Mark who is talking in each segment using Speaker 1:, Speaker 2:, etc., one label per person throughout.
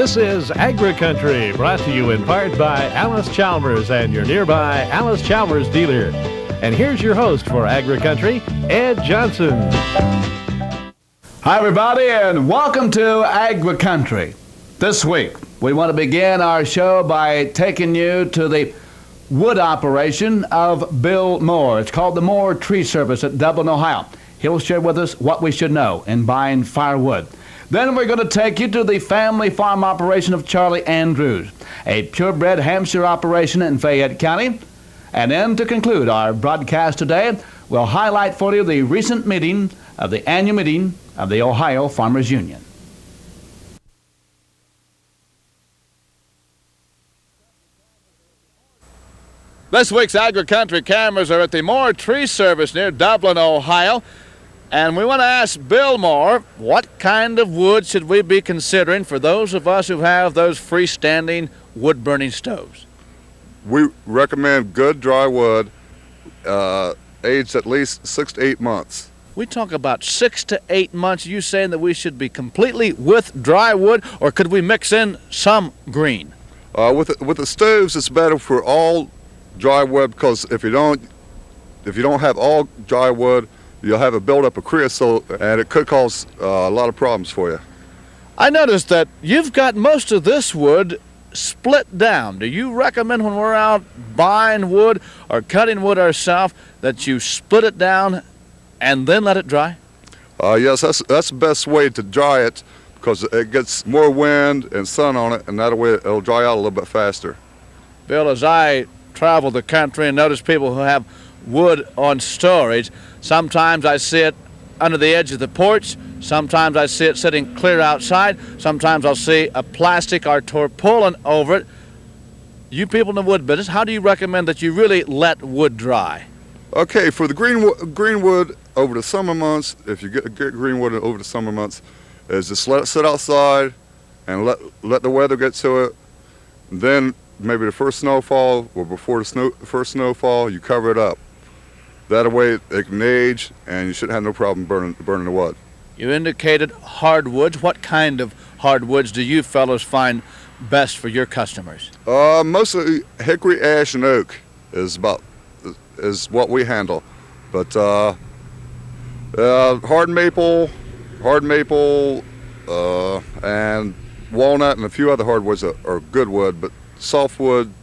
Speaker 1: This is AgriCountry, brought to you in part by Alice Chalmers and your nearby Alice Chalmers dealer. And here's your host for AgriCountry, Ed Johnson.
Speaker 2: Hi, everybody, and welcome to AgriCountry. This week, we want to begin our show by taking you to the wood operation of Bill Moore. It's called the Moore Tree Service at Dublin, Ohio. He'll share with us what we should know in buying firewood. Then we're going to take you to the family farm operation of Charlie Andrews, a purebred Hampshire operation in Fayette County. And then to conclude our broadcast today, we'll highlight for you the recent meeting of the annual meeting of the Ohio Farmers Union.
Speaker 3: This week's AgriCountry cameras are at the Moore Tree Service near Dublin, Ohio. And we want to ask Bill Moore, what kind of wood should we be considering for those of us who have those freestanding wood-burning stoves?
Speaker 4: We recommend good dry wood, aged at least 6 to 8 months.
Speaker 3: We talk about 6 to 8 months. Are you saying that we should be completely with dry wood, or could we mix in some green?
Speaker 4: With the stoves, it's better for all dry wood, because if you don't have all dry wood, you'll have a buildup of creosote, and it could cause a lot of problems for you.
Speaker 3: I noticed that you've got most of this wood split down. Do you recommend when we're out buying wood or cutting wood ourselves that you split it down and then let it dry?
Speaker 4: Yes, that's the best way to dry it, because it gets more wind and sun on it, and that way it'll dry out a little bit faster.
Speaker 3: Bill, as I travel the country and notice people who have wood on storage, sometimes I see it under the edge of the porch, sometimes I see it sitting clear outside, sometimes I'll see a plastic or tarpaulin over it. You people in the wood business, how do you recommend that you really let wood dry?
Speaker 4: Okay, for the green wood over the summer months, if you get green wood over the summer months, is just let it sit outside and let the weather get to it. And then maybe the first snowfall or before the first snowfall, you cover it up. That way it can age, and you shouldn't have no problem burning the wood.
Speaker 3: You indicated hardwoods. What kind of hardwoods do you fellows find best for your customers?
Speaker 4: Mostly hickory, ash, and oak is what we handle. But hard maple, and walnut, and a few other hardwoods are good wood, but softwood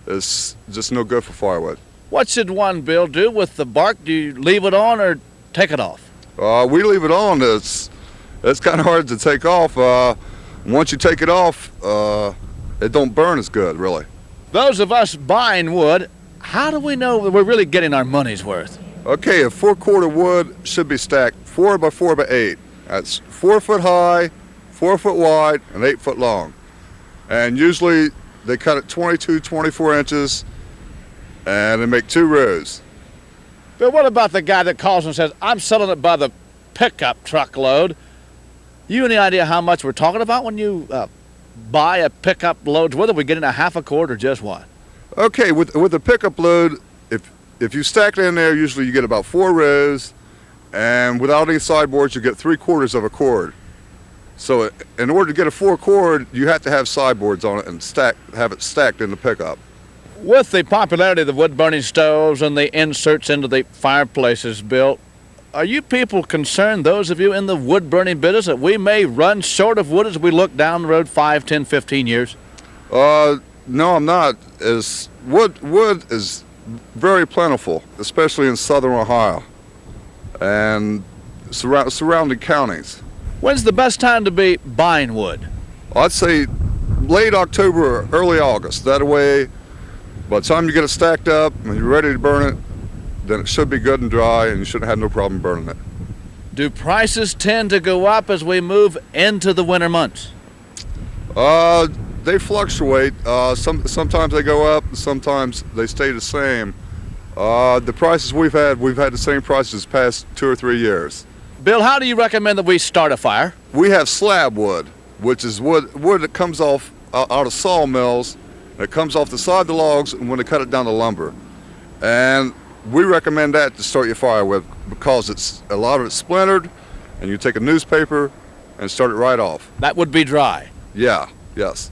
Speaker 4: is just no good for firewood.
Speaker 3: What should one, Bill, do with the bark? Do you leave it on or take it off?
Speaker 4: We leave it on. It's kind of hard to take off. Once you take it off, it don't burn as good, really.
Speaker 3: Those of us buying wood, how do we know that we're really getting our money's worth?
Speaker 4: Okay, a 4-quarter wood should be stacked 4 by 4 by 8. That's 4 foot high, 4 foot wide, and 8 foot long. And usually they cut it 22, 24 inches, and they make 2 rows.
Speaker 3: But what about the guy that calls and says, I'm selling it by the pickup truckload? You any idea how much we're talking about when you buy a pickup load? Whether we're getting a half a cord or just what?
Speaker 4: Okay, with the pickup load, if you stack it in there, usually you get about 4 rows, and without any sideboards, you get 3/4 of a cord. So in order to get a 4-cord, you have to have sideboards on it and have it stacked in the pickup.
Speaker 3: With the popularity of the wood-burning stoves and the inserts into the fireplaces, Bill, are you people concerned, those of you in the wood-burning business, that we may run short of wood as we look down the road 5, 10, 15 years?
Speaker 4: No, I'm not. Wood is very plentiful, especially in southern Ohio and surrounding counties.
Speaker 3: When's the best time to be buying wood?
Speaker 4: I'd say late October or early August. That way, by the time you get it stacked up and you're ready to burn it, then it should be good and dry, and you shouldn't have no problem burning it.
Speaker 3: Do prices tend to go up as we move into the winter months?
Speaker 4: They fluctuate. Sometimes they go up, sometimes they stay the same. The prices we've had the same prices the past 2 or 3 years.
Speaker 3: Bill, how do you recommend that we start a fire?
Speaker 4: We have slab wood, which is wood that comes off out of sawmills. It comes off the side of the logs when they cut it down to lumber. And we recommend that to start your fire with, because a lot of it's splintered, and you take a newspaper and start it right off.
Speaker 3: That would be dry.
Speaker 4: Yeah. Yes.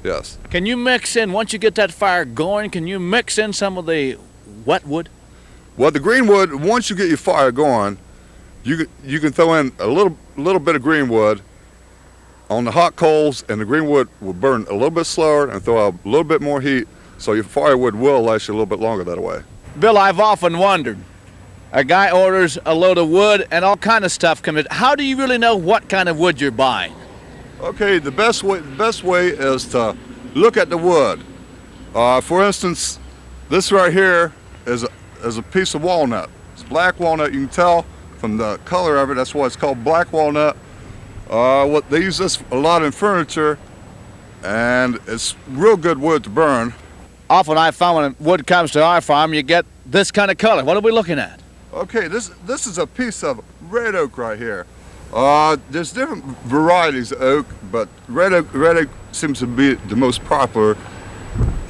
Speaker 4: Yes.
Speaker 3: Can you mix in, once you get that fire going, can you mix in some of the wet wood?
Speaker 4: Well, the green wood, once you get your fire going, you can throw in a little bit of green wood on the hot coals, and the green wood will burn a little bit slower and throw out a little bit more heat, so your firewood will last you a little bit longer that way.
Speaker 3: Bill, I've often wondered, a guy orders a load of wood and all kind of stuff comes in. How do you really know what kind of wood you're buying?
Speaker 4: Okay, the best way is to look at the wood. For instance, this right here is a piece of walnut. It's black walnut. You can tell from the color of it. That's why it's called black walnut. They use this a lot in furniture, and it's real good wood to burn.
Speaker 3: Often I found when wood comes to our farm, you get this kind of color. What are we looking at?
Speaker 4: Okay, this is a piece of red oak right here. There's different varieties of oak, but red oak seems to be the most popular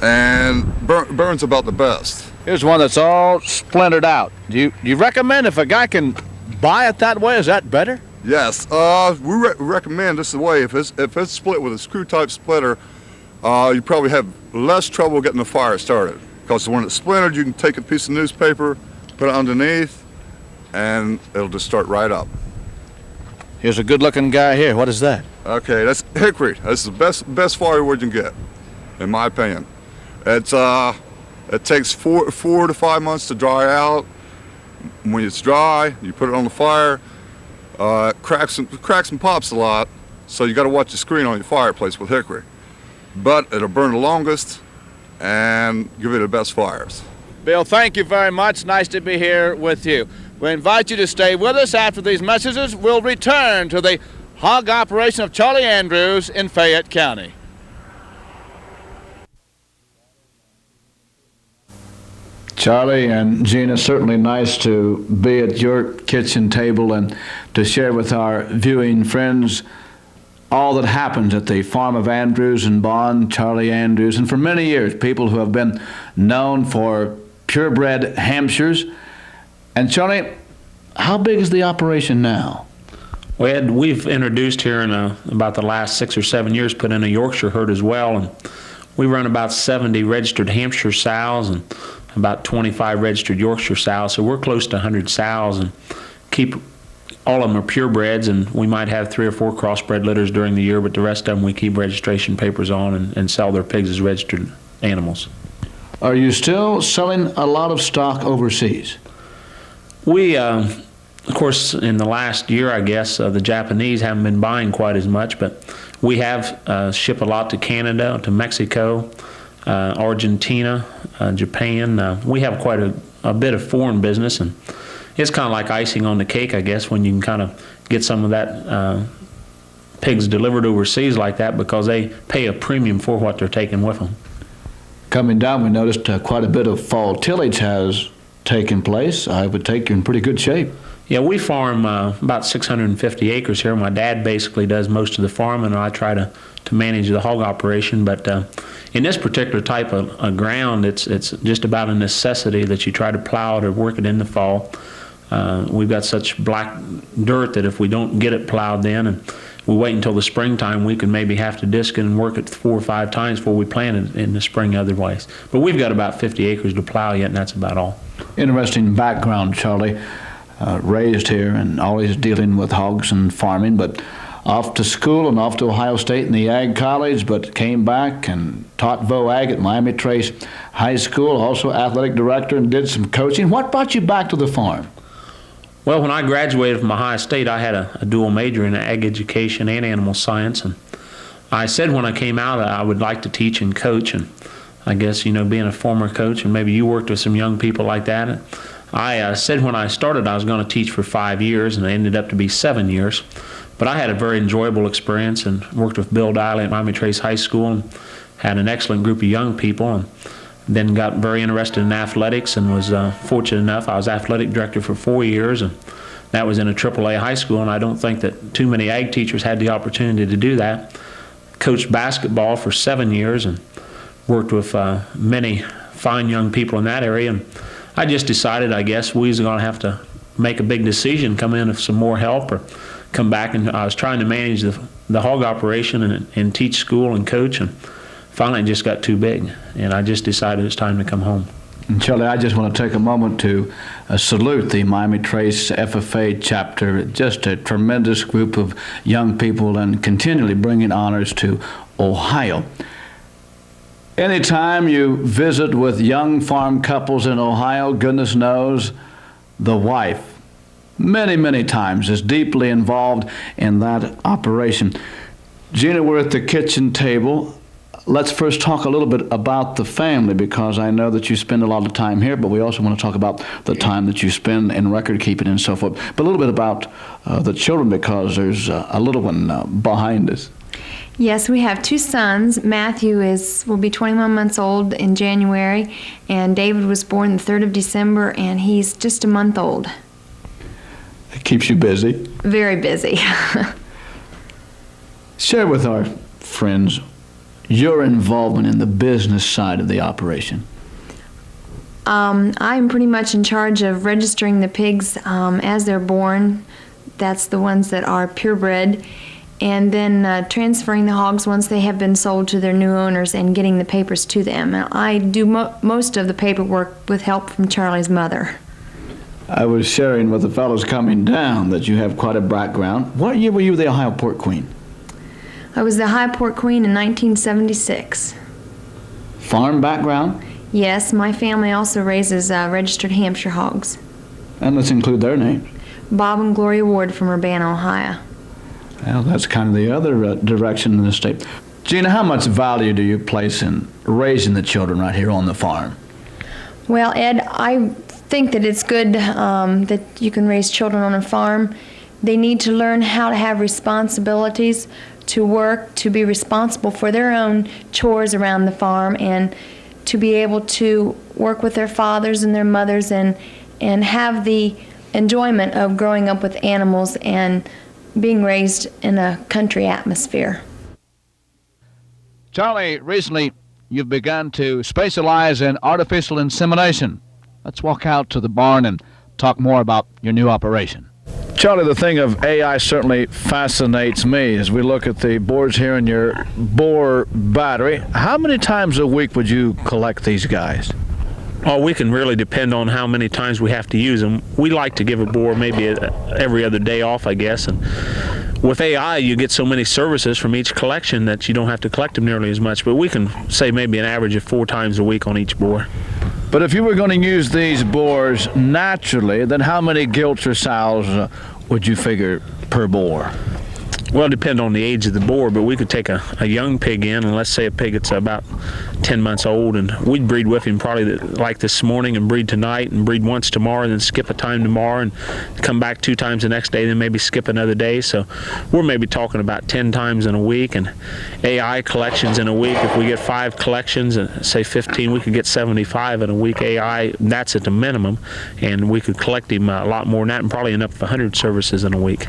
Speaker 4: and burns about the best.
Speaker 3: Here's one that's all splintered out. Do you recommend if a guy can buy it that way, is that better?
Speaker 4: Yes, we recommend this way. If it's split with a screw type splitter, you probably have less trouble getting the fire started. Because when it's splintered, you can take a piece of newspaper, put it underneath, and it'll just start right up.
Speaker 3: Here's a good-looking guy here. What is that?
Speaker 4: Okay, that's hickory. That's the best firewood you can get, in my opinion. It takes four to 5 months to dry out. When it's dry, you put it on the fire. Cracks and pops a lot, so you got to watch the screen on your fireplace with hickory. But it'll burn the longest and give you the best fires.
Speaker 3: Bill, thank you very much. Nice to be here with you. We invite you to stay with us. After these messages, we'll return to the hog operation of Charlie Andrews in Fayette County.
Speaker 2: Charlie and Gina, certainly nice to be at your kitchen table and to share with our viewing friends all that happens at the farm of Andrews and Bond, Charlie Andrews, and for many years, people who have been known for purebred Hampshires. And Charlie, how big is the operation now?
Speaker 5: Well, Ed, we've introduced here in about the last 6 or 7 years, put in a Yorkshire herd as well, and we run about 70 registered Hampshire sows and about 25 registered Yorkshire sows, so we're close to 100 sows, and keep all of them are purebreds, and we might have 3 or 4 crossbred litters during the year, but the rest of them we keep registration papers on and sell their pigs as registered animals.
Speaker 2: Are you still selling a lot of stock overseas?
Speaker 5: We, of course, in the last year, I guess, the Japanese haven't been buying quite as much, but we have shipped a lot to Canada, to Mexico, Argentina, Japan. We have quite a bit of foreign business, and it's kind of like icing on the cake, I guess, when you can kind of get some of that pigs delivered overseas like that, because they pay a premium for what they're taking with them.
Speaker 2: Coming down, we noticed quite a bit of fall tillage has taken place. I would take you in pretty good shape.
Speaker 5: Yeah, we farm about 650 acres here. My dad basically does most of the farming, and I try to manage the hog operation. But in this particular type of ground, it's just about a necessity that you try to plow it or work it in the fall. We've got such black dirt that if we don't get it plowed then, and we wait until the springtime, we can maybe have to disc it and work it 4 or 5 times before we plant it in the spring otherwise. But we've got about 50 acres to plow yet, and that's about all.
Speaker 2: Interesting background, Charlie. Raised here and always dealing with hogs and farming, but off to school and off to Ohio State in the Ag College, but came back and taught VOAG at Miami Trace High School, also athletic director, and did some coaching. What brought you back to the farm?
Speaker 5: Well, when I graduated from Ohio State, I had a dual major in ag education and animal science, and I said when I came out I would like to teach and coach, and I guess, you know, being a former coach, and maybe you worked with some young people like that, I said when I started I was going to teach for 5 years, and it ended up to be 7 years. But I had a very enjoyable experience and worked with Bill Diley at Miami Trace High School and had an excellent group of young people, and then got very interested in athletics and was fortunate enough. I was athletic director for 4 years, and that was in a AAA high school, and I don't think that too many ag teachers had the opportunity to do that. Coached basketball for 7 years and worked with many fine young people in that area, and I just decided, I guess, we was going to have to make a big decision, come in with some more help or come back, and I was trying to manage the the hog operation and teach school and coach, and finally it just got too big, and I just decided it's time to come home.
Speaker 2: And Charlie, I just want to take a moment to salute the Miami Trace FFA chapter. Just a tremendous group of young people and continually bringing honors to Ohio. Anytime you visit with young farm couples in Ohio, goodness knows the wife many times is deeply involved in that operation. Gina, we're at the kitchen table. Let's first talk a little bit about the family, because I know that you spend a lot of time here, but we also want to talk about the time that you spend in record keeping and so forth. But a little bit about the children, because there's a little one behind us.
Speaker 6: Yes, we have 2 sons. Matthew will be 21 months old in January, and David was born the 3rd of December, and he's just a month old.
Speaker 2: It keeps you busy.
Speaker 6: Very busy.
Speaker 2: Share with our friends your involvement in the business side of the operation.
Speaker 6: I'm pretty much in charge of registering the pigs as they're born. That's the ones that are purebred. And then transferring the hogs once they have been sold to their new owners and getting the papers to them. And I do most of the paperwork with help from Charlie's mother.
Speaker 2: I was sharing with the fellows coming down that you have quite a background. What year were you the Ohio Pork Queen?
Speaker 6: I was the Ohio Pork Queen in 1976.
Speaker 2: Farm background?
Speaker 6: Yes, my family also raises registered Hampshire hogs.
Speaker 2: And let's include their names.
Speaker 6: Bob and Gloria Ward from Urbana, Ohio.
Speaker 2: Well, that's kind of the other direction in the state. Gina, how much value do you place in raising the children right here on the farm?
Speaker 6: Well, Ed, I think that it's good that you can raise children on a farm. They need to learn how to have responsibilities, to work, to be responsible for their own chores around the farm, and to be able to work with their fathers and their mothers and have the enjoyment of growing up with animals and being raised in a country atmosphere.
Speaker 2: Charlie, recently you've begun to specialize in artificial insemination. Let's walk out to the barn and talk more about your new operation. Charlie, the thing of AI certainly fascinates me as we look at the boards here in your boar battery. How many times a week would you collect these guys?
Speaker 5: Oh, we can really depend on how many times we have to use them. We like to give a boar maybe every other day off, I guess. And with AI, you get so many services from each collection that you don't have to collect them nearly as much. But we can say maybe an average of 4 times a week on each boar.
Speaker 2: But if you were going to use these boars naturally, then how many gilts or sows would you figure per boar?
Speaker 5: Well, it depends on the age of the boar, but we could take a young pig in, and let's say a pig that's about 10 months old, and we'd breed with him probably like this morning and breed tonight and breed once tomorrow and then skip a time tomorrow and come back 2 times the next day, then maybe skip another day. So we're maybe talking about 10 times in a week, and AI collections in a week. If we get 5 collections, say 15, we could get 75 in a week AI. That's at the minimum, and we could collect him a lot more than that and probably end up with 100 services in a week.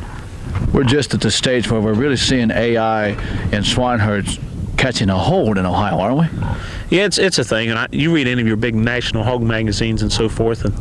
Speaker 2: We're just at the stage where we're really seeing AI in swine herds catching a hold in Ohio, aren't we?
Speaker 5: Yeah, it's a thing, and you read any of your big national hog magazines and so forth, and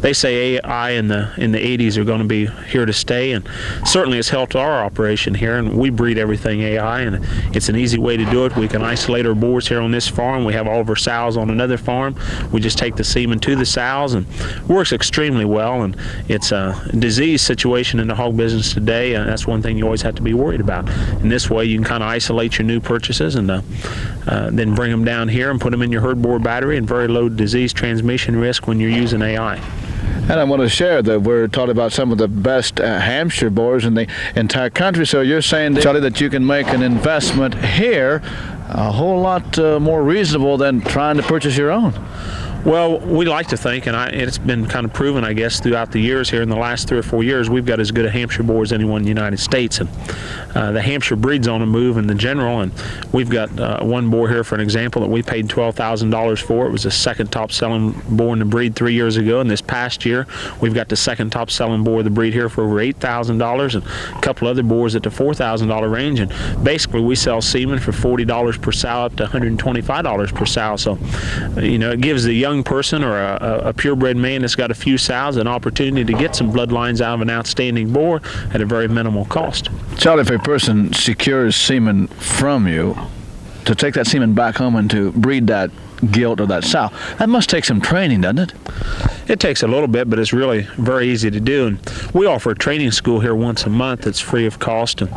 Speaker 5: they say AI in the 80s are going to be here to stay, and certainly it's helped our operation here, and we breed everything AI, and it's an easy way to do it. We can isolate our boars here on this farm. We have all of our sows on another farm. We just take the semen to the sows, and it works extremely well, and it's a disease situation in the hog business today, and that's one thing you always have to be worried about. In this way, you can kind of isolate your new purchases and then bring them down here and put them in your herd boar battery, and very low disease transmission risk when you're using AI.
Speaker 2: And I want to share that we're talking about some of the best Hampshire boars in the entire country. So you're saying, Charlie, that you can make an investment here a whole lot more reasonable than trying to purchase your own.
Speaker 5: Well, we like to think, and it's been kind of proven, I guess, throughout the years here in the last 3 or 4 years, we've got as good a Hampshire boar as anyone in the United States. And the Hampshire breed's on the move in the general, and we've got one boar here, for an example, that we paid $12,000 for. It was the second top-selling boar in the breed 3 years ago, and this past year, we've got the second top-selling boar of the breed here for over $8,000, and a couple other boars at the $4,000 range. And basically, we sell semen for $40 per sow up to $125 per sow. So, it gives the young young person or a purebred man that's got a few sows an opportunity to get some bloodlines out of an outstanding boar at a very minimal cost.
Speaker 2: Charlie, if a person secures semen from you, to take that semen back home and to breed that gilt or that sow, that must take some training, doesn't it?
Speaker 5: It takes a little bit, but it's really very easy to do. And we offer a training school here once a month that's free of cost. And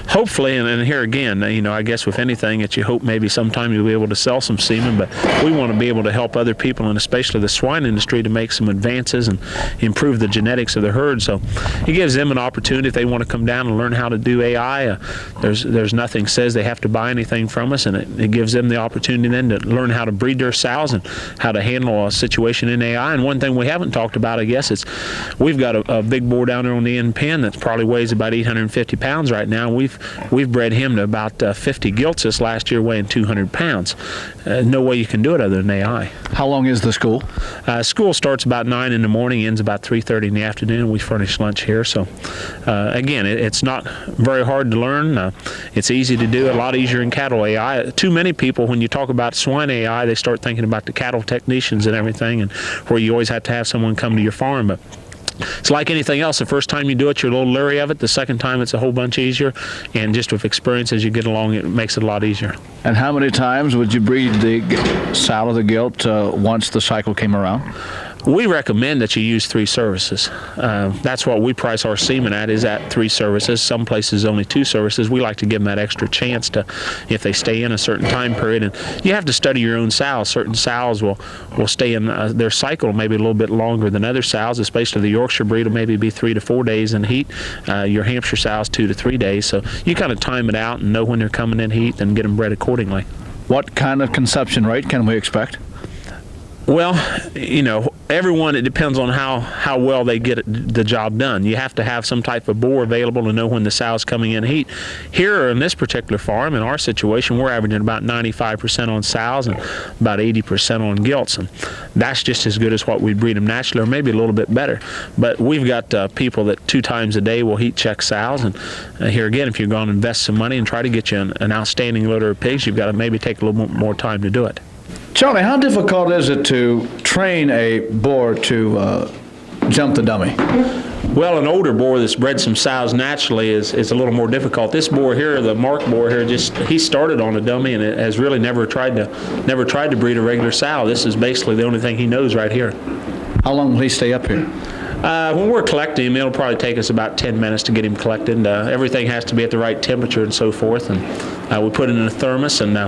Speaker 5: hopefully, and here again, I guess with anything that you hope maybe sometime you'll be able to sell some semen, but we want to be able to help other people, and especially the swine industry, to make some advances and improve the genetics of the herd. So it gives them an opportunity if they want to come down and learn how to do AI. There's nothing says they have to buy anything from us, and it gives them the opportunity then to learn how to breed their sows and how to handle a situation in AI. And one thing we haven't talked about, I guess, is we've got a big boar down there on the end pen that probably weighs about 850 pounds right now. We've bred him to about 50 gilts this last year, weighing 200 pounds. No way you can do it other than AI.
Speaker 2: How long is the school?
Speaker 5: School starts about 9 in the morning, ends about 3:30 in the afternoon. We furnish lunch here. So again, it's not very hard to learn. It's easy to do, a lot easier in cattle AI. Too many people, when you talk about swine AI, they start thinking about the cattle technicians and everything, and where you always have to have someone come to your farm. But it's like anything else. The first time you do it, you're a little leery of it. The second time, it's a whole bunch easier. And just with experience, as you get along, it makes it a lot easier.
Speaker 2: And how many times would you breed the sow of the gilt once the cycle came around?
Speaker 5: We recommend that you use 3 services. That's what we price our semen is at 3 services. Some places only 2 services. We like to give them that extra chance to, if they stay in a certain time period. And you have to study your own sows. Certain sows will stay in their cycle maybe a little bit longer than other sows, especially the Yorkshire breed will maybe be 3 to 4 days in heat. Your Hampshire sows 2 to 3 days. So you kind of time it out and know when they're coming in heat and get them bred accordingly.
Speaker 2: What kind of conception rate can we expect?
Speaker 5: Well, everyone, it depends on how well they get the job done. You have to have some type of boar available to know when the sow's coming in heat. Here in this particular farm, in our situation, we're averaging about 95% on sows and about 80% on gilts. And that's just as good as what we breed them naturally, or maybe a little bit better. But we've got people that 2 times a day will heat check sows. And here again, if you're going to invest some money and try to get you an outstanding litter of pigs, you've got to maybe take a little more time to do it.
Speaker 2: Charlie, how difficult is it to train a boar to jump the dummy?
Speaker 5: Well, an older boar that's bred some sows naturally is a little more difficult. This boar here, the mark boar here, he started on a dummy and has really never tried to breed a regular sow. This is basically the only thing he knows right here.
Speaker 2: How long will he stay up here?
Speaker 5: When we're collecting him, it'll probably take us about 10 minutes to get him collected. Everything has to be at the right temperature and so forth. And we put it in a thermos and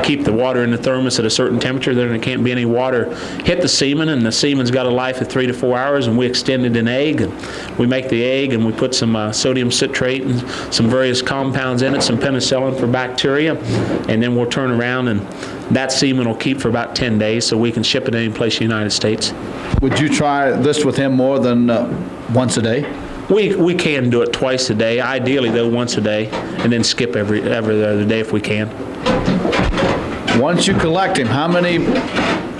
Speaker 5: keep the water in the thermos at a certain temperature. Then there can't be any water hit the semen, and the semen's got a life of 3 to 4 hours, and we extend it in egg. And we make the egg, and we put some sodium citrate and some various compounds in it, some penicillin for bacteria, and then we'll turn around, and that semen will keep for about 10 days, so we can ship it any place in the United States.
Speaker 2: Would you try this with him more than once a day?
Speaker 5: We can do it twice a day, ideally though once a day, and then skip every other day if we can.
Speaker 2: Once you collect him, how many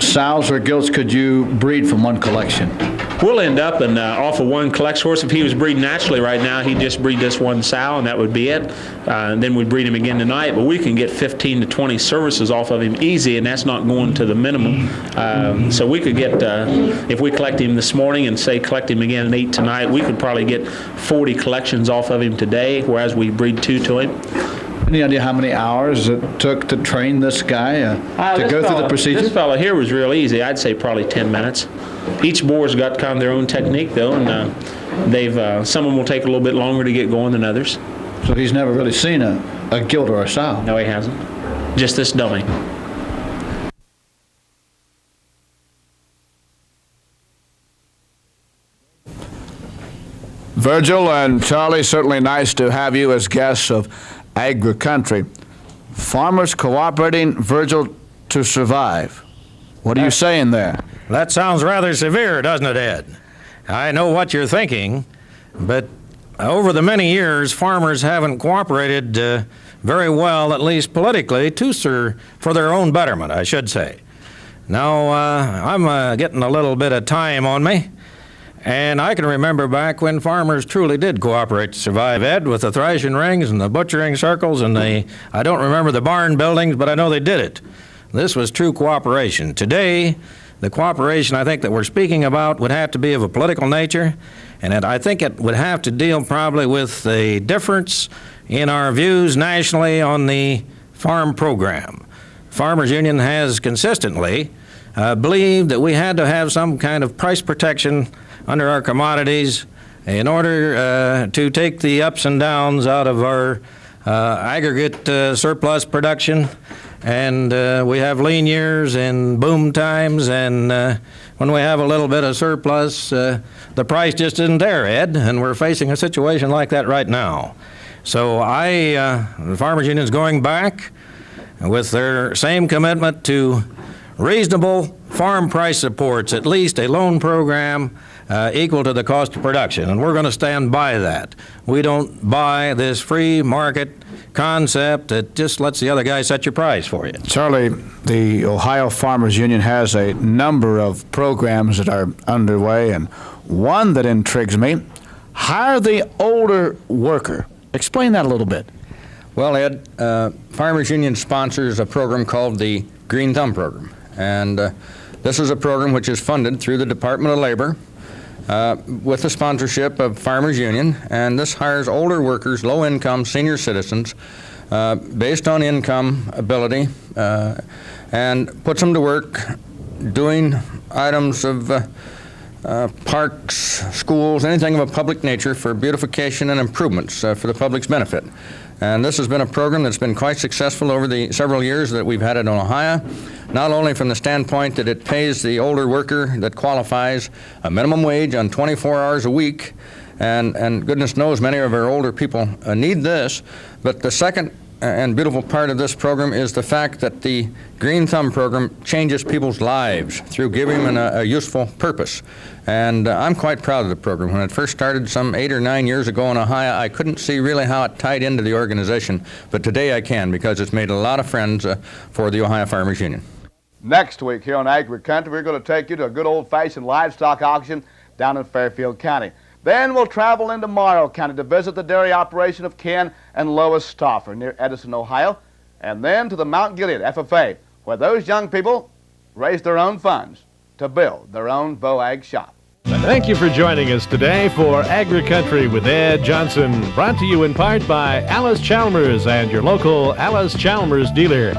Speaker 2: sows or gilts could you breed from one collection?
Speaker 5: We'll end up off of one collection horse. If he was breeding naturally right now, he'd just breed this one sow, and that would be it. And then we'd breed him again tonight. But we can get 15 to 20 services off of him easy, and that's not going to the minimum. So we could get, if we collect him this morning and say collect him again at 8 tonight, we could probably get 40 collections off of him today, whereas we breed 2 to him.
Speaker 2: Any idea how many hours it took to train this guy to go through the procedure?
Speaker 5: This fella here was real easy. I'd say probably 10 minutes. Each boar's got kind of their own technique, though, and some of them will take a little bit longer to get going than others.
Speaker 2: So he's never really seen a gilt or a sow?
Speaker 5: No, he hasn't. Just this dummy.
Speaker 2: Virgil and Charlie, certainly nice to have you as guests of AgriCountry. Farmers cooperating, Virgil, to survive. What are you saying there?
Speaker 7: That sounds rather severe, doesn't it, Ed? I know what you're thinking, but over the many years, farmers haven't cooperated very well, at least politically, for their own betterment, I should say. Now, I'm getting a little bit of time on me, and I can remember back when farmers truly did cooperate to survive, Ed, with the thrashing rings and the butchering circles and I don't remember the barn buildings, but I know they did it. This was true cooperation. Today, the cooperation I think that we're speaking about would have to be of a political nature, and I think it would have to deal probably with a difference in our views nationally on the farm program. Farmers Union has consistently believed that we had to have some kind of price protection under our commodities in order to take the ups and downs out of our aggregate surplus production. And we have lean years and boom times, and when we have a little bit of surplus, the price just isn't there, Ed, and we're facing a situation like that right now. So the Farmers Union is going back with their same commitment to reasonable farm price supports, at least a loan program equal to the cost of production, and we're going to stand by that. We don't buy this free market concept that just lets the other guy set your price for you.
Speaker 2: Charlie, the Ohio Farmers Union has a number of programs that are underway, and one that intrigues me, hire the older worker. Explain that a little bit.
Speaker 8: Well, Ed, Farmers Union sponsors a program called the Green Thumb Program, and this is a program which is funded through the Department of Labor with the sponsorship of Farmers Union, and this hires older workers, low-income senior citizens, based on income ability, and puts them to work doing items of parks, schools, anything of a public nature for beautification and improvements for the public's benefit. And this has been a program that's been quite successful over the several years that we've had it in Ohio, not only from the standpoint that it pays the older worker that qualifies a minimum wage on 24 hours a week, and goodness knows many of our older people need this, but the second and beautiful part of this program is the fact that the Green Thumb program changes people's lives through giving them a useful purpose. And I'm quite proud of the program. When it first started some 8 or 9 years ago in Ohio, I couldn't see really how it tied into the organization, but today I can, because it's made a lot of friends for the Ohio Farmers Union.
Speaker 2: Next week here on AgriCountry, we're going to take you to a good old-fashioned livestock auction down in Fairfield County. Then we'll travel into Morrow County to visit the dairy operation of Ken and Lois Stauffer near Edison, Ohio, and then to the Mount Gilead FFA, where those young people raise their own funds to build their own VOAG shop.
Speaker 1: Thank you for joining us today for AgriCountry with Ed Johnson, brought to you in part by Alice Chalmers and your local Alice Chalmers dealer.